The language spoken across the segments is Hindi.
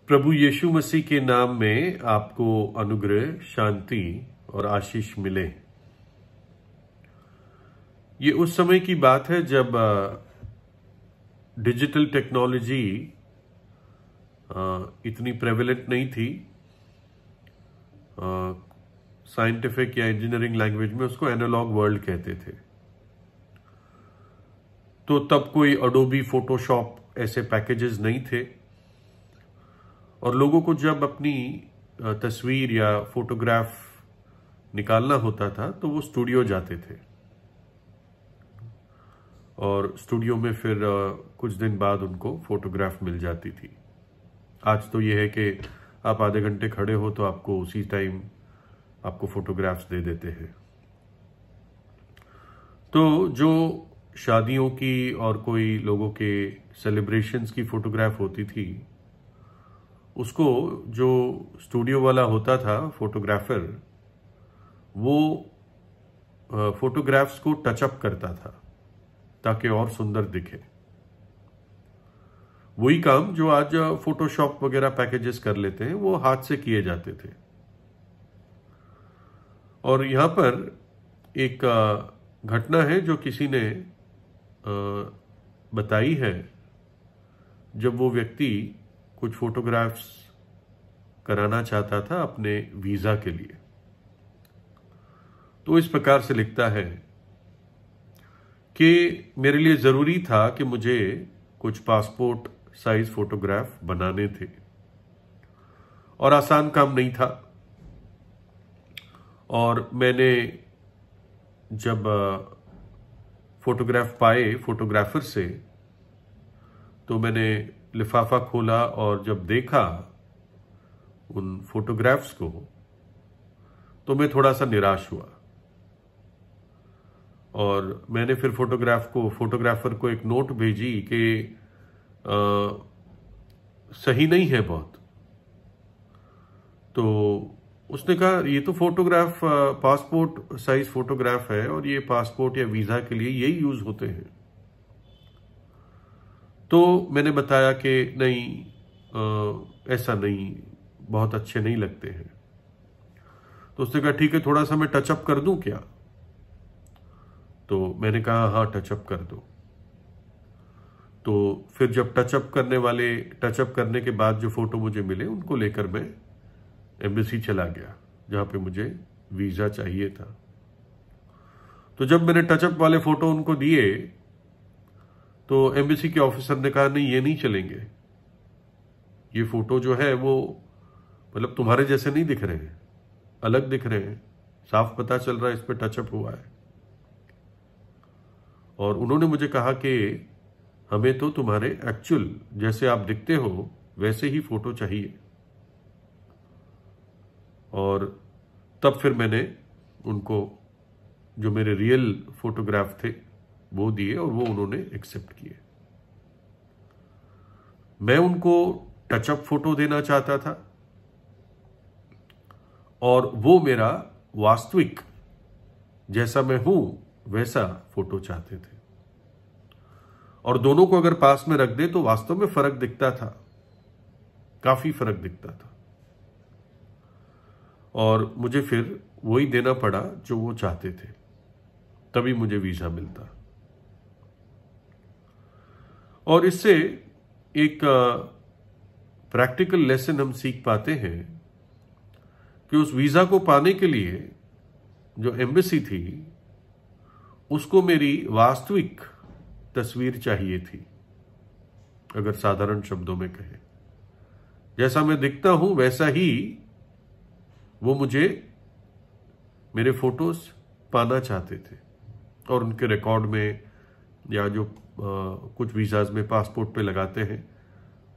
प्रभु यीशु मसीह के नाम में आपको अनुग्रह, शांति और आशीष मिले। ये उस समय की बात है जब डिजिटल टेक्नोलॉजी इतनी प्रेवलेंट नहीं थी। साइंटिफिक या इंजीनियरिंग लैंग्वेज में उसको एनालॉग वर्ल्ड कहते थे। तो तब कोई एडोबी फोटोशॉप ऐसे पैकेजेस नहीं थे और लोगों को जब अपनी तस्वीर या फोटोग्राफ निकालना होता था तो वो स्टूडियो जाते थे और स्टूडियो में फिर कुछ दिन बाद उनको फोटोग्राफ मिल जाती थी। आज तो ये है कि आप आधे घंटे खड़े हो तो आपको उसी टाइम आपको फोटोग्राफ्स दे देते हैं। तो जो शादियों की और कोई लोगों के सेलिब्रेशंस की फोटोग्राफ होती थी, उसको जो स्टूडियो वाला होता था फोटोग्राफर, वो फोटोग्राफ्स को टचअप करता था ताकि और सुंदर दिखे। वही काम जो आज फोटोशॉप वगैरह पैकेजेस कर लेते हैं वो हाथ से किए जाते थे। और यहां पर एक घटना है जो किसी ने बताई है। जब वो व्यक्ति कुछ फोटोग्राफ्स कराना चाहता था अपने वीजा के लिए, तो इस प्रकार से लिखता है कि मेरे लिए जरूरी था कि मुझे कुछ पासपोर्ट साइज फोटोग्राफ बनाने थे और आसान काम नहीं था। और मैंने जब फोटोग्राफ पाए फोटोग्राफर से तो मैंने लिफाफा खोला और जब देखा उन फोटोग्राफ्स को तो मैं थोड़ा सा निराश हुआ। और मैंने फिर फोटोग्राफर को एक नोट भेजी कि सही नहीं है बहुत। तो उसने कहा ये तो फोटोग्राफ पासपोर्ट साइज फोटोग्राफ है और ये पासपोर्ट या वीजा के लिए यही यूज होते हैं। तो मैंने बताया कि नहीं, ऐसा नहीं, बहुत अच्छे नहीं लगते हैं। तो उसने कहा ठीक है, थोड़ा सा मैं टचअप कर दूं क्या? तो मैंने कहा हाँ, टचअप कर दो। तो फिर जब टचअप करने के बाद जो फोटो मुझे मिले उनको लेकर मैं एम्बेसी चला गया जहां पे मुझे वीजा चाहिए था। तो जब मैंने टचअप वाले फोटो उनको दिए तो एम्बेसी के ऑफिसर ने कहा नहीं, ये नहीं चलेंगे, ये फोटो जो है वो मतलब तुम्हारे जैसे नहीं दिख रहे हैं, अलग दिख रहे हैं, साफ पता चल रहा है इस पे टचअप हुआ है। और उन्होंने मुझे कहा कि हमें तो तुम्हारे एक्चुअल जैसे आप दिखते हो वैसे ही फोटो चाहिए। और तब फिर मैंने उनको जो मेरे रियल फोटोग्राफ थे वो दिए और वो उन्होंने एक्सेप्ट किए। मैं उनको टचअप फोटो देना चाहता था और वो मेरा वास्तविक जैसा मैं हूं वैसा फोटो चाहते थे। और दोनों को अगर पास में रख दे तो वास्तव में फर्क दिखता था, काफी फर्क दिखता था। और मुझे फिर वही देना पड़ा जो वो चाहते थे, तभी मुझे वीजा मिलता। और इससे एक प्रैक्टिकल लेसन हम सीख पाते हैं कि उस वीजा को पाने के लिए जो एम्बेसी थी उसको मेरी वास्तविक तस्वीर चाहिए थी। अगर साधारण शब्दों में कहें, जैसा मैं दिखता हूं वैसा ही वो मुझे मेरे फोटोज पाना चाहते थे और उनके रिकॉर्ड में या जो कुछ वीजाज में पासपोर्ट पे लगाते हैं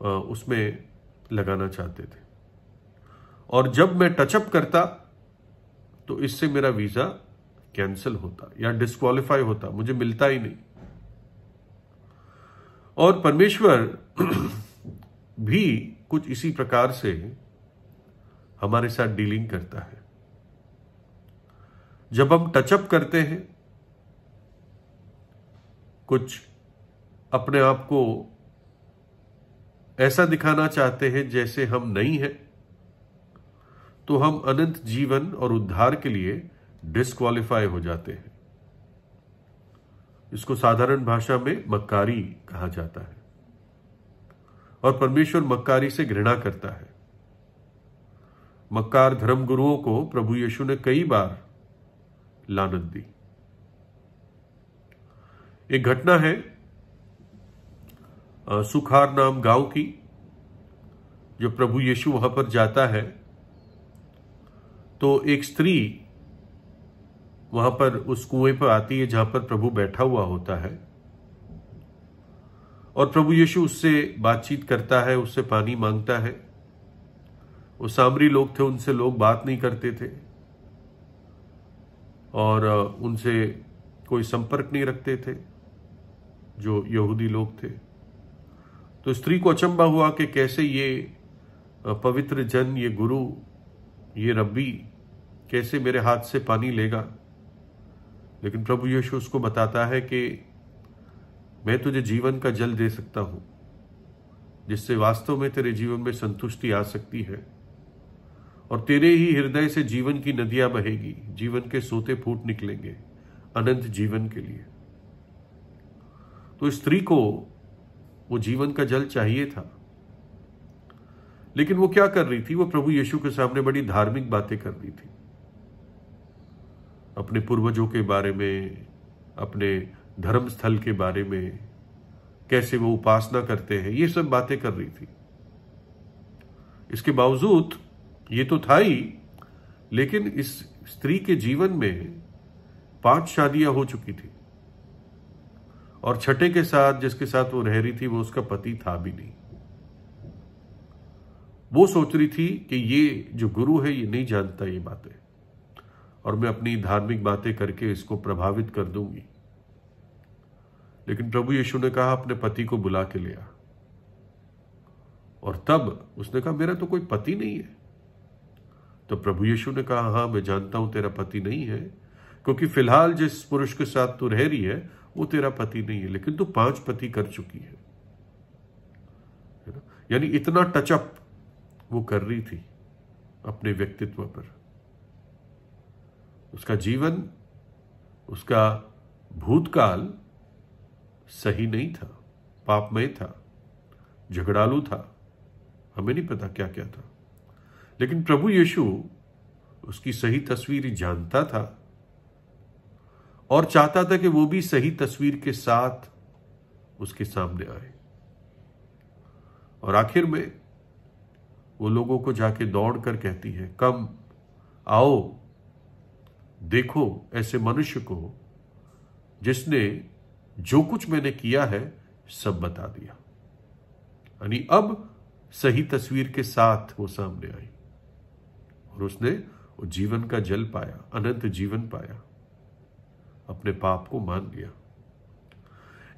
उसमें लगाना चाहते थे। और जब मैं टचअप करता तो इससे मेरा वीजा कैंसिल होता या डिस्क्वालीफाई होता, मुझे मिलता ही नहीं। और परमेश्वर भी कुछ इसी प्रकार से हमारे साथ डीलिंग करता है। जब हम टचअप करते हैं, कुछ अपने आप को ऐसा दिखाना चाहते हैं जैसे हम नहीं हैं, तो हम अनंत जीवन और उद्धार के लिए डिस्क्वालीफाई हो जाते हैं। इसको साधारण भाषा में मक्कारी कहा जाता है, और परमेश्वर मक्कारी से घृणा करता है। मक्कार धर्मगुरुओं को प्रभु यीशु ने कई बार लानत दी। एक घटना है सुखार नाम गांव की। जो प्रभु यीशु वहां पर जाता है तो एक स्त्री वहां पर उस कुएं पर आती है जहां पर प्रभु बैठा हुआ होता है, और प्रभु यीशु उससे बातचीत करता है, उससे पानी मांगता है। वो सामरी लोग थे, उनसे लोग बात नहीं करते थे और उनसे कोई संपर्क नहीं रखते थे जो यहूदी लोग थे। तो स्त्री को अचंभा हुआ कि कैसे ये पवित्र जन, ये गुरु, ये रब्बी कैसे मेरे हाथ से पानी लेगा। लेकिन प्रभु यीशु उसको बताता है कि मैं तुझे जीवन का जल दे सकता हूं, जिससे वास्तव में तेरे जीवन में संतुष्टि आ सकती है और तेरे ही हृदय से जीवन की नदियां बहेगी, जीवन के सोते फूट निकलेंगे अनंत जीवन के लिए। तो स्त्री को वो जीवन का जल चाहिए था, लेकिन वो क्या कर रही थी? वो प्रभु यीशु के सामने बड़ी धार्मिक बातें कर रही थी, अपने पूर्वजों के बारे में, अपने धर्म स्थल के बारे में, कैसे वो उपासना करते हैं, ये सब बातें कर रही थी। इसके बावजूद ये तो था ही, लेकिन इस स्त्री के जीवन में 5 शादियां हो चुकी थी और छठे के साथ, जिसके साथ वो रह रही थी, वो उसका पति था भी नहीं। वो सोच रही थी कि ये जो गुरु है ये नहीं जानता ये बातें, और मैं अपनी धार्मिक बातें करके इसको प्रभावित कर दूंगी। लेकिन प्रभु यीशु ने कहा अपने पति को बुला के ले आ। और तब उसने कहा मेरा तो कोई पति नहीं है। तो प्रभु यीशु ने कहा हाँ मैं जानता हूं तेरा पति नहीं है, क्योंकि फिलहाल जिस पुरुष के साथ तू रह रही है वो तेरा पति नहीं है, लेकिन तू 5 पति कर चुकी है ना। यानी इतना टचअप वो कर रही थी अपने व्यक्तित्व पर। उसका जीवन, उसका भूतकाल सही नहीं था, पापमय था, झगड़ालू था, हमें नहीं पता क्या क्या था। लेकिन प्रभु यीशु उसकी सही तस्वीर जानता था और चाहता था कि वो भी सही तस्वीर के साथ उसके सामने आए। और आखिर में वो लोगों को जाके दौड़ कर कहती है, कम आओ देखो ऐसे मनुष्य को जिसने जो कुछ मैंने किया है सब बता दिया। यानी अब सही तस्वीर के साथ वो सामने आई और उसने वो जीवन का जल पाया, अनंत जीवन पाया, अपने पाप को मान लिया।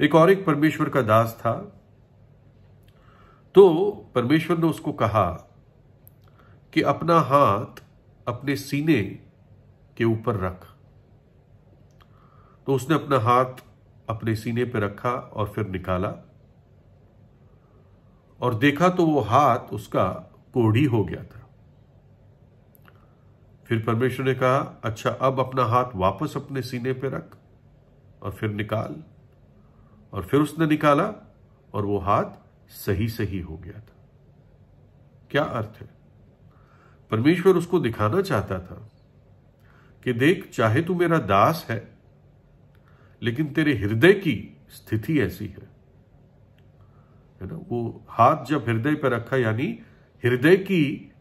एक परमेश्वर का दास था, तो परमेश्वर ने उसको कहा कि अपना हाथ अपने सीने के ऊपर रख। तो उसने अपना हाथ अपने सीने पर रखा और फिर निकाला और देखा तो वो हाथ उसका कोढ़ी हो गया था। फिर परमेश्वर ने कहा अच्छा अब अपना हाथ वापस अपने सीने पे रख और फिर निकाल। और फिर उसने निकाला और वो हाथ सही सही हो गया था। क्या अर्थ है? परमेश्वर उसको दिखाना चाहता था कि देख, चाहे तू मेरा दास है लेकिन तेरे हृदय की स्थिति ऐसी है ना। वो हाथ जब हृदय पर रखा यानी हृदय की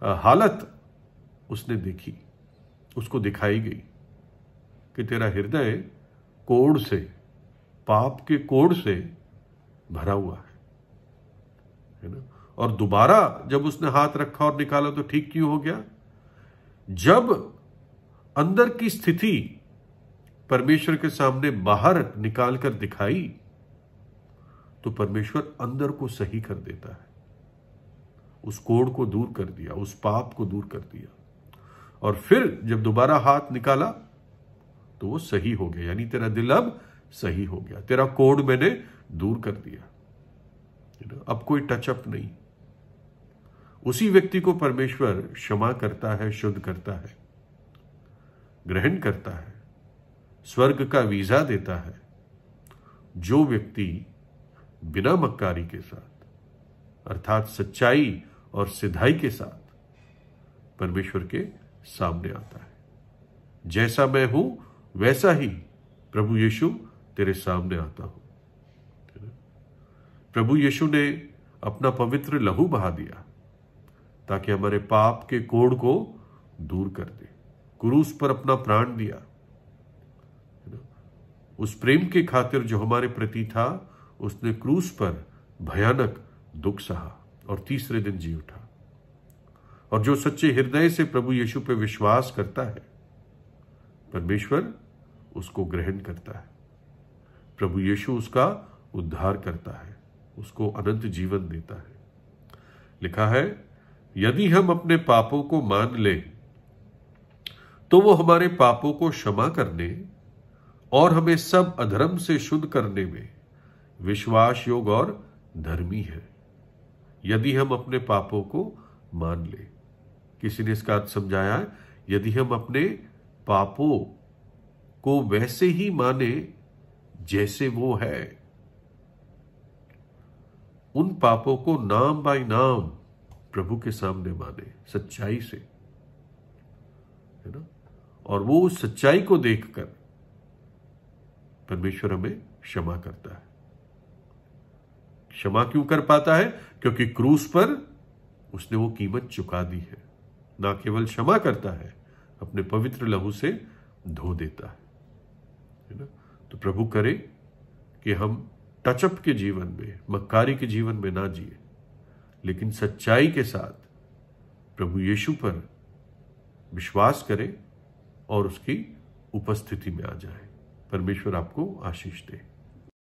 हालत उसने देखी, उसको दिखाई गई कि तेरा हृदय कोढ़ से, पाप के कोढ़ से भरा हुआ है ना। और दोबारा जब उसने हाथ रखा और निकाला तो ठीक क्यों हो गया? जब अंदर की स्थिति परमेश्वर के सामने बाहर निकाल कर दिखाई तो परमेश्वर अंदर को सही कर देता है। उस कोढ़ को दूर कर दिया, उस पाप को दूर कर दिया। और फिर जब दोबारा हाथ निकाला तो वो सही हो गया, यानी तेरा दिल अब सही हो गया, तेरा कोढ़ मैंने दूर कर दिया। अब कोई टचअप नहीं। उसी व्यक्ति को परमेश्वर क्षमा करता है, शुद्ध करता है, ग्रहण करता है, स्वर्ग का वीजा देता है, जो व्यक्ति बिना मक्कारी के साथ, अर्थात सच्चाई और सिधाई के साथ परमेश्वर के सामने आता है। जैसा मैं हूं वैसा ही प्रभु यीशु तेरे सामने आता हूं। प्रभु यीशु ने अपना पवित्र लहू बहा दिया ताकि हमारे पाप के कोड़ को दूर कर दे। क्रूस पर अपना प्राण दिया। उस प्रेम के खातिर जो हमारे प्रति था, उसने क्रूस पर भयानक दुख सहा और तीसरे दिन जी उठा। और जो सच्चे हृदय से प्रभु यीशु पर विश्वास करता है, परमेश्वर उसको ग्रहण करता है। प्रभु यीशु उसका उद्धार करता है, उसको अनंत जीवन देता है। लिखा है, यदि हम अपने पापों को मान लें तो वो हमारे पापों को क्षमा करने और हमें सब अधर्म से शुद्ध करने में विश्वास योग्य और धर्मी है। यदि हम अपने पापों को मान लें, किसी ने इसका अर्थ समझाया है, यदि हम अपने पापों को वैसे ही माने जैसे वो है, उन पापों को नाम बाय नाम प्रभु के सामने माने सच्चाई से, है ना। और वो उस सच्चाई को देखकर परमेश्वर हमें क्षमा करता है। क्षमा क्यों कर पाता है? क्योंकि क्रूस पर उसने वो कीमत चुका दी है। ना केवल क्षमा करता है, अपने पवित्र लहू से धो देता है ना। तो प्रभु करे कि हम टचअप के जीवन में, मक्कारी के जीवन में ना जिए, लेकिन सच्चाई के साथ प्रभु यीशु पर विश्वास करें और उसकी उपस्थिति में आ जाए। परमेश्वर आपको आशीष दे।